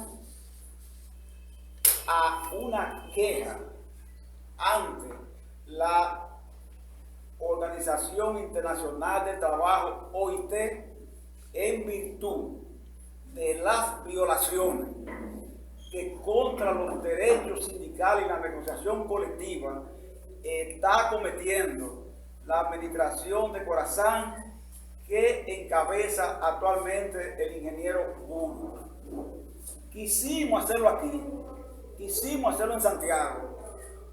a una queja ante la Organización Internacional del Trabajo, OIT, en virtud de las violaciones que contra los derechos sindicales y la negociación colectiva está cometiendo la administración de Corazán, que encabeza actualmente el ingeniero Burgos. Quisimos hacerlo aquí, quisimos hacerlo en Santiago,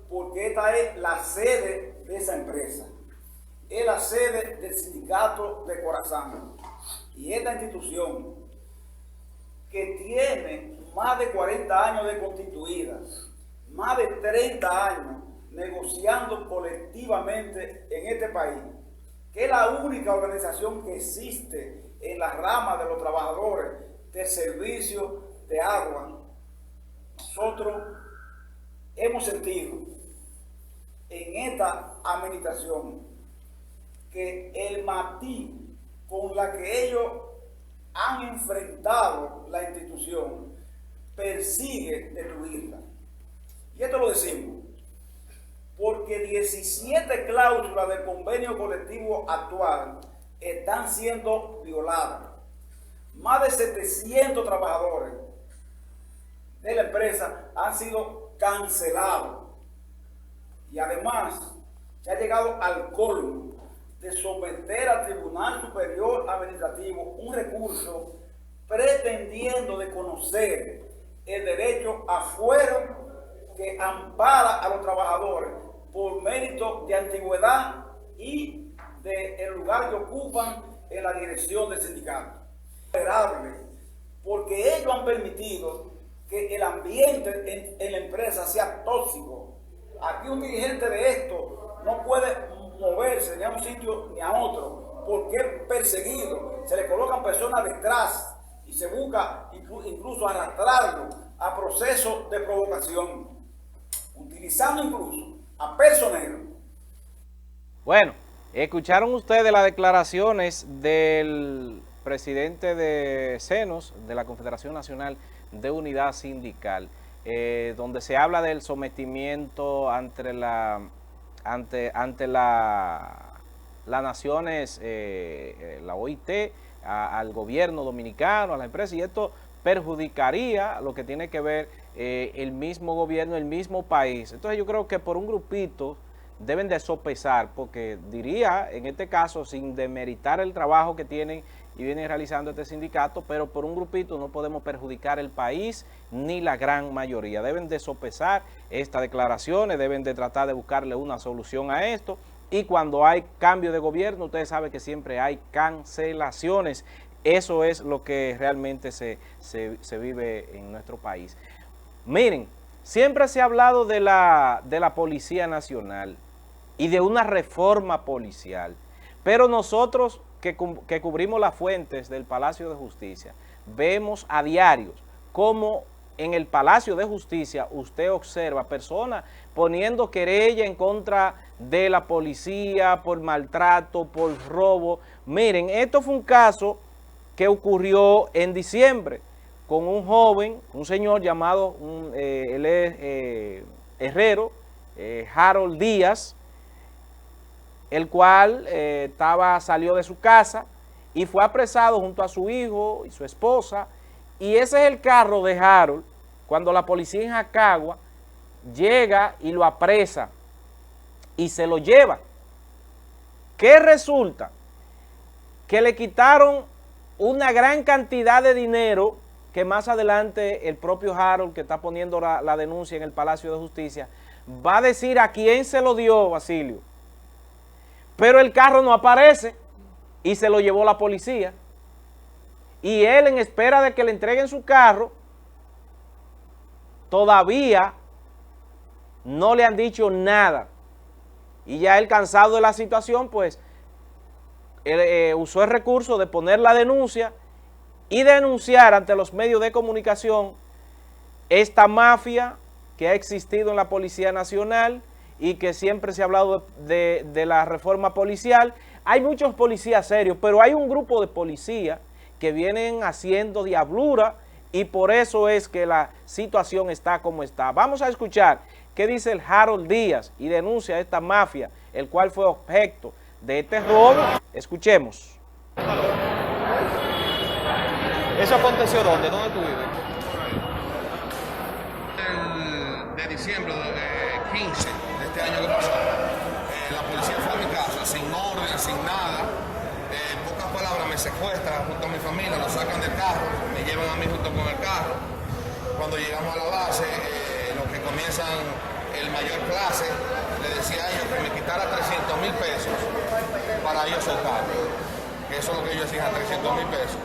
porque esta es la sede de esa empresa, es la sede del sindicato de Corazán. Y esta institución, que tiene más de 40 años de constituida, más de 30 años negociando colectivamente en este país, que es la única organización que existe en la rama de los trabajadores del servicio de agua, nosotros hemos sentido en esta administración que el matiz con la que ellos han enfrentado la institución persigue destruirla. Y esto lo decimos porque 17 cláusulas del convenio colectivo actual están siendo violadas. Más de 700 trabajadores de la empresa han sido cancelados. Y además se ha llegado al colmo de someter al Tribunal Superior Administrativo un recurso pretendiendo desconocer el derecho a fuero que ampara a los trabajadores por mérito de antigüedad y del lugar que ocupan en la dirección del sindicato. Porque ellos han permitido que el ambiente en la empresa sea tóxico. Aquí un dirigente de esto no puede moverse ni a un sitio ni a otro, porque es perseguido, se le colocan personas detrás y se busca incluso arrastrarlo a procesos de provocación, utilizando incluso a personeros. Bueno, escucharon ustedes las declaraciones del presidente de CENOS, de la Confederación Nacional de Unidad Sindical, donde se habla del sometimiento ante las naciones, la OIT, al gobierno dominicano, a la empresa, y esto perjudicaría lo que tiene que ver el mismo gobierno, el mismo país. Entonces yo creo que por un grupito deben de sopesar, porque diría, en este caso, sin demeritar el trabajo que tienen y vienen realizando este sindicato, pero por un grupito no podemos perjudicar el país ni la gran mayoría. Deben de sopesar estas declaraciones, deben de tratar de buscarle una solución a esto, y cuando hay cambio de gobierno, ustedes saben que siempre hay cancelaciones. Eso es lo que realmente se vive en nuestro país. Miren, siempre se ha hablado de la Policía Nacional y de una reforma policial, pero nosotros que cubrimos las fuentes del Palacio de Justicia, vemos a diario cómo en el Palacio de Justicia usted observa personas poniendo querella en contra de la policía por maltrato, por robo. Miren, esto fue un caso que ocurrió en diciembre con un joven, un señor llamado, él es herrero, Harold Díaz, el cual salió de su casa y fue apresado junto a su hijo y su esposa, y ese es el carro de Harold, cuando la policía en Jacagua llega y lo apresa y se lo lleva. ¿Qué resulta? Que le quitaron una gran cantidad de dinero que más adelante el propio Harold, que está poniendo la denuncia en el Palacio de Justicia, va a decir a quién se lo dio, Basilio. Pero el carro no aparece y se lo llevó la policía. Y él, en espera de que le entreguen su carro, todavía no le han dicho nada. Y ya él, cansado de la situación, pues usó el recurso de poner la denuncia y denunciar ante los medios de comunicación esta mafia que ha existido en la Policía Nacional y que siempre se ha hablado de la reforma policial. Hay muchos policías serios, pero hay un grupo de policías que vienen haciendo diablura, y por eso es que la situación está como está. Vamos a escuchar qué dice el Harold Díaz y denuncia a esta mafia, el cual fue objeto de este robo. Escuchemos. ¿Eso aconteció dónde? ¿Dónde tú vives? De diciembre 15 de este año que pasó, la policía fue a mi casa sin orden, sin nada. En pocas palabras, me secuestran junto a mi familia, lo sacan del carro, me llevan a mí junto con el carro. Cuando llegamos a la base, los que comienzan el mayor clase, le decía a ellos que me quitara 300,000 pesos para ellos soltarme. Que eso es lo que ellos exigen, 300,000 pesos.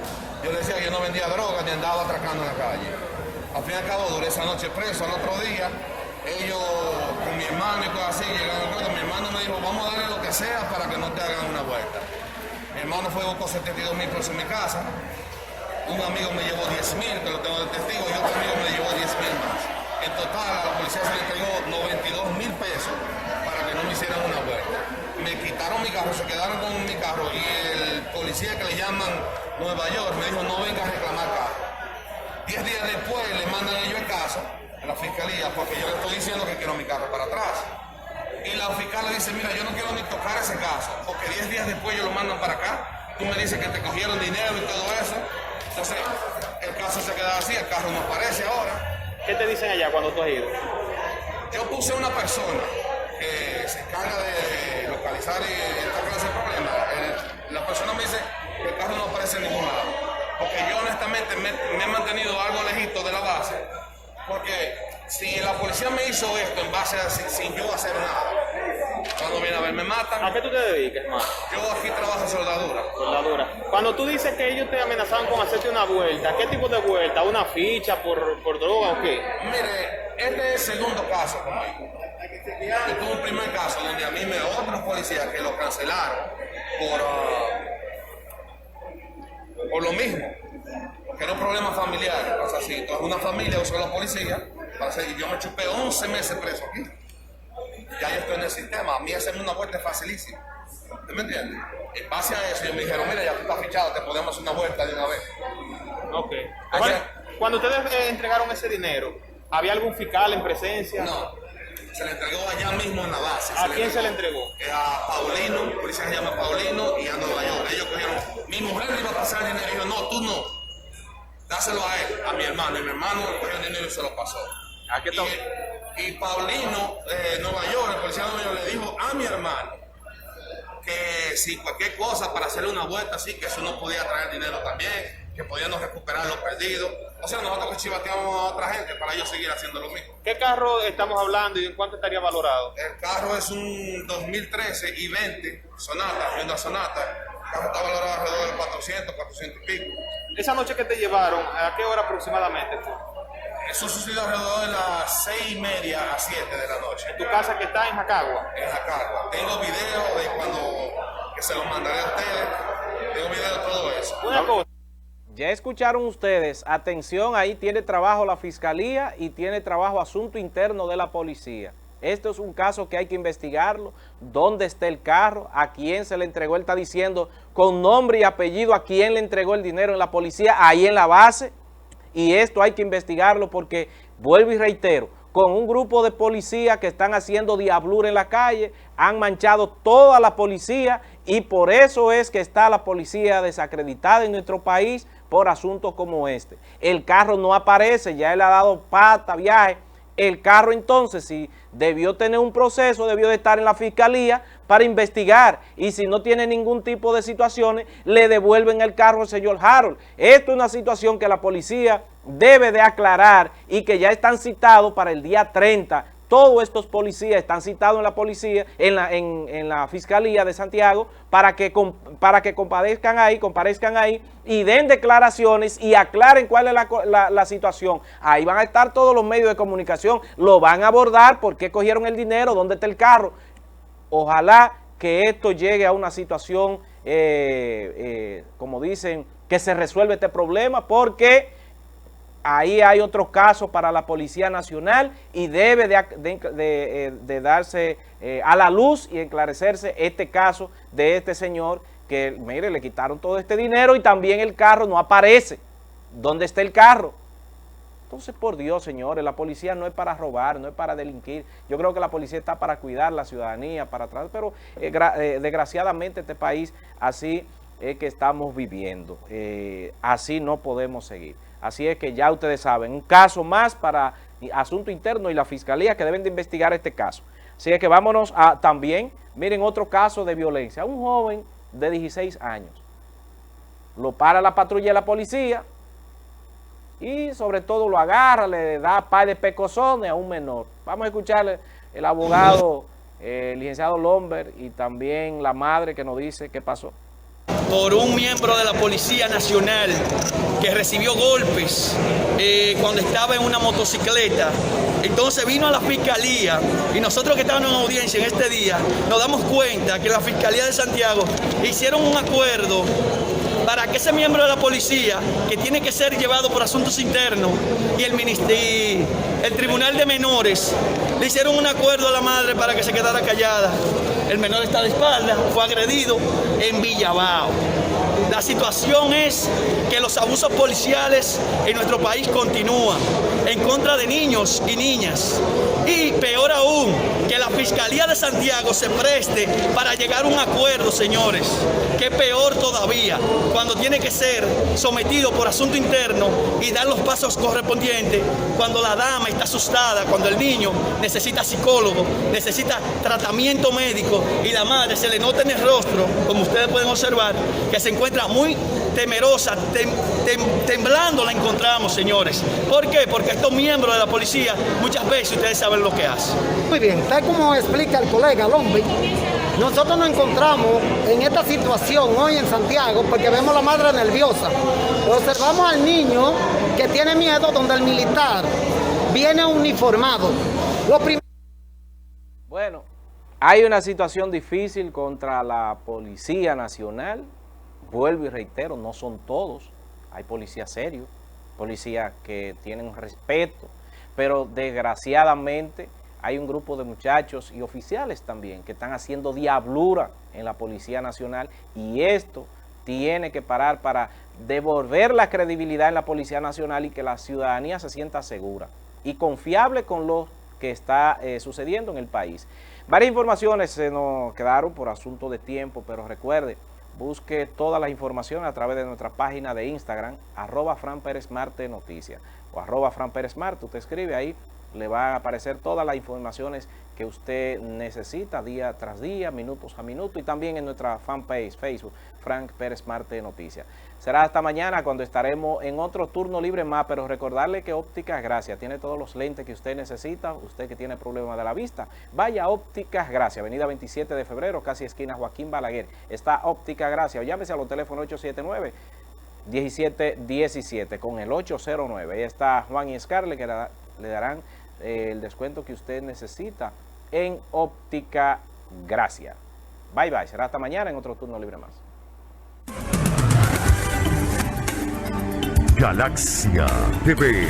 Yo les decía que yo no vendía droga ni andaba atracando en la calle. Al fin y al cabo, duré esa noche preso. Al otro día, ellos con mi hermano y cosas así llegaron a acuerdo. Mi hermano me dijo, vamos a darle lo que sea para que no te hagan una vuelta. Mi hermano fue con 72,000 pesos en mi casa. Un amigo me llevó 10,000, que lo tengo de testigo, y otro amigo me llevó 10,000 más. En total, a la policía se le entregó 92,000 pesos para que no me hicieran una vuelta. Me quitaron mi carro, se quedaron con mi carro, y el policía que le llaman Nueva York me dijo, no venga a reclamar carro. 10 días después le mandan ellos el caso a la fiscalía, porque yo le estoy diciendo que quiero mi carro para atrás. Y la fiscal le dice, mira, yo no quiero ni tocar ese caso, porque 10 días después ellos lo mandan para acá. Tú me dices que te cogieron dinero y todo eso. Entonces, el caso se queda así, el carro no aparece ahora. ¿Qué te dicen allá cuando tú has ido? Yo puse una persona que se encarga de localizar esta clase de problemas. La persona me dice que el carro no aparece en ningún lado. Porque yo honestamente me he mantenido algo lejito de la base. Porque si la policía me hizo esto en base a sin yo hacer nada, cuando viene a ver me matan. ¿A qué tú te dedicas, hermano? Yo aquí trabajo en soldadura. Soldadura. Cuando tú dices que ellos te amenazaban con hacerte una vuelta, ¿qué tipo de vuelta? ¿Una ficha por droga o qué? Mire, este es el segundo caso conmigo. Yo tuve un primer caso donde a mí otro policías que lo cancelaron por lo mismo, que era un problema familiar. O sea, si entonces una familia usó a los policías, yo me chupé 11 meses preso aquí. Ya yo estoy en el sistema, a mí hacerme una vuelta es facilísimo. ¿Tú me entiendes? En base a eso, ellos me dijeron, mira, ya tú estás fichado, te podemos hacer una vuelta de una vez. Ok. Cuando ustedes entregaron ese dinero, ¿había algún fiscal en presencia? No, se le entregó allá mismo en la base. ¿A quién se le entregó? A Paulino, el policía se llama Paulino, y a Nueva York. Ellos cogieron, mi mujer le iba a pasar el dinero, y yo, no, tú no, dáselo a él, a mi hermano, y mi hermano cogió el dinero y se lo pasó. ¿A qué Y Paulino, Nueva York, el policía de Nueva York, le dijo a mi hermano que si cualquier cosa para hacerle una vuelta así, que eso no podía traer dinero también, que podíamos recuperar lo perdido. O sea, nosotros que chivateamos a otra gente para ellos seguir haciendo lo mismo. ¿Qué carro estamos hablando y en cuánto estaría valorado? El carro es un 2013 y 20 Sonata, Hyundai Sonata. El carro está valorado alrededor de 400 y pico. Esa noche que te llevaron, ¿a qué hora aproximadamente fue? Eso sucedió alrededor de las 6:30 a 7 de la noche. ¿En tu casa que está en Jacagua? En Jacagua. Tengo video de cuando que se lo mandaré a ustedes. Tengo video de todo eso. Una cosa. Ya escucharon ustedes, atención, ahí tiene trabajo la Fiscalía y tiene trabajo Asunto Interno de la Policía. Esto es un caso que hay que investigarlo, dónde está el carro, a quién se le entregó, él está diciendo con nombre y apellido a quién le entregó el dinero en la policía, ahí en la base, y esto hay que investigarlo porque, vuelvo y reitero, con un grupo de policías que están haciendo diablura en la calle, han manchado toda la policía y por eso es que está la policía desacreditada en nuestro país por asuntos como este. El carro no aparece, ya él ha dado pata, viaje. El carro entonces, si debió tener un proceso, debió de estar en la fiscalía para investigar y si no tiene ningún tipo de situaciones, le devuelven el carro al señor Harold. Esto es una situación que la policía debe de aclarar y que ya están citados para el día 30. Todos estos policías están citados en la policía, en la Fiscalía de Santiago para que comparezcan ahí y den declaraciones y aclaren cuál es la situación. Ahí van a estar todos los medios de comunicación, lo van a abordar, por qué cogieron el dinero, dónde está el carro. Ojalá que esto llegue a una situación, como dicen, que se resuelva este problema, porque ahí hay otros casos para la Policía Nacional y debe de darse a la luz y esclarecerse este caso de este señor que, mire, le quitaron todo este dinero y también el carro no aparece. ¿Dónde está el carro? Entonces, por Dios, señores, la policía no es para robar, no es para delinquir. Yo creo que la policía está para cuidar la ciudadanía, para atrás, pero desgraciadamente este país así es que estamos viviendo. Así no podemos seguir. Así es que ya ustedes saben, un caso más para Asunto Interno y la Fiscalía que deben de investigar este caso. Así es que vámonos a también, miren, otro caso de violencia. Un joven de 16 años. Lo para la patrulla de la policía y sobre todo lo agarra, le da par de pecosones a un menor. Vamos a escucharle el abogado, el licenciado Lomber y también la madre que nos dice qué pasó. Por un miembro de la Policía Nacional que recibió golpes cuando estaba en una motocicleta. Entonces vino a la Fiscalía y nosotros que estábamos en audiencia en este día nos damos cuenta que la Fiscalía de Santiago hicieron un acuerdo para que ese miembro de la policía, que tiene que ser llevado por asuntos internos, y el Tribunal de Menores, le hicieron un acuerdo a la madre para que se quedara callada. El menor está de espalda, fue agredido en Villabao. La situación es que los abusos policiales en nuestro país continúan en contra de niños y niñas. Y peor aún, que la Fiscalía de Santiago se preste para llegar a un acuerdo, señores. Que peor todavía, cuando tiene que ser sometido por asunto interno y dar los pasos correspondientes, cuando la dama está asustada, cuando el niño necesita psicólogo, necesita tratamiento médico y la madre se le nota en el rostro, como ustedes pueden observar, que se encuentra muy temerosa, temblando la encontramos, señores. ¿Por qué? Porque estos miembros de la policía muchas veces ustedes saben lo que hacen. Muy bien, tal como explica el colega Lombi, nosotros nos encontramos en esta situación hoy en Santiago porque vemos a la madre nerviosa. Observamos al niño que tiene miedo donde el militar viene uniformado. Bueno, Hay una situación difícil contra la Policía Nacional. Vuelvo y reitero, no son todos. Hay policías serios, policías que tienen respeto, pero desgraciadamente hay un grupo de muchachos y oficiales también que están haciendo diablura en la Policía Nacional, y esto tiene que parar para devolver la credibilidad en la Policía Nacional y que la ciudadanía se sienta segura y confiable con lo que está sucediendo en el país. Varias informaciones se nos quedaron por asunto de tiempo, pero recuerde, busque todas las informaciones a través de nuestra página de Instagram, @FranPérezMarteNoticias o @FranPérezMarte. Usted escribe ahí, le van a aparecer todas las informaciones que usted necesita día tras día, minutos a minuto, y también en nuestra fanpage Facebook, Frank Pérez Marte Noticias. Será hasta mañana cuando estaremos en otro turno libre más, pero recordarle que Ópticas Gracia tiene todos los lentes que usted necesita. Usted que tiene problemas de la vista, vaya a Ópticas Gracia, avenida 27 de febrero, casi esquina Joaquín Balaguer. Está Ópticas Gracia, o llámese a los teléfonos 879-1717 con el 809. Ahí está Juan y Scarlett, que le darán el descuento que usted necesita en Óptica Gracia. Bye bye, será hasta mañana en otro turno libre más. Galaxia TV.